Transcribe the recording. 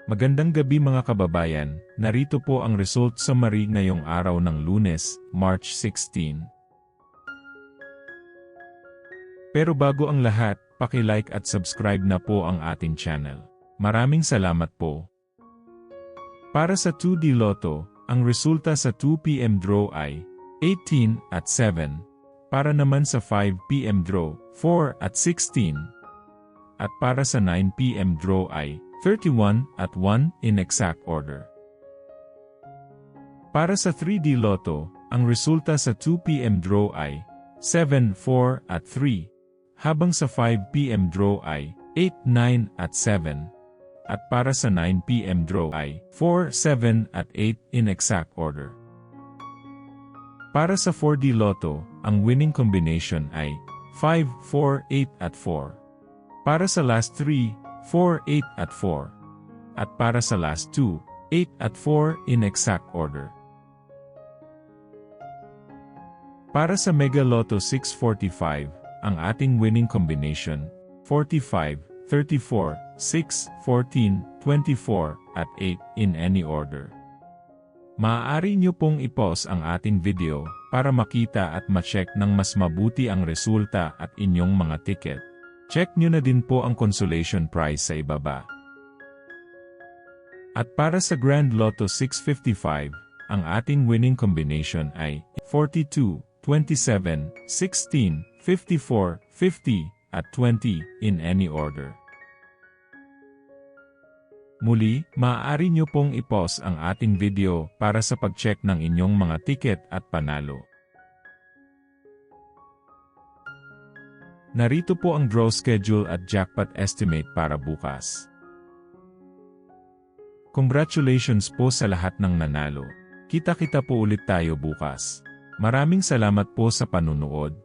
Magandang gabi mga kababayan, narito po ang result summary ngayong araw ng Lunes, March 16. Pero bago ang lahat, paki-like at subscribe na po ang ating channel. Maraming salamat po. Para sa 2D Lotto, ang resulta sa 2 PM draw ay 18 at 7. Para naman sa 5 PM draw, 4 at 16. At para sa 9 PM draw ay 31 at 1 in exact order. Para sa 3D Lotto, ang resulta sa 2 PM draw ay 7, 4 at 3, habang sa 5 PM draw ay 8, 9 at 7, at para sa 9 PM draw ay 4, 7 at 8 in exact order. Para sa 4D Lotto, ang winning combination ay 5, 4, 8 at 4. Para sa last 3, 4, 8 at 4. At para sa last 2, 8 at 4 in exact order. Para sa Mega Lotto 645, ang ating winning combination, 45, 34, 6, 14, 24, at 8 in any order. Maaari nyo pong i-pause ang ating video para makita at ma-check ng mas mabuti ang resulta at inyong mga ticket. Check nyo na din po ang consolation prize sa ibaba. At para sa Grand Lotto 655, ang ating winning combination ay 42, 27, 16, 54, 50, at 20 in any order. Muli, maaari nyo pong i-pause ang ating video para sa pag-check ng inyong mga ticket at panalo. Narito po ang draw schedule at jackpot estimate para bukas. Congratulations po sa lahat ng nanalo. Kita-kita po ulit tayo bukas. Maraming salamat po sa panunood.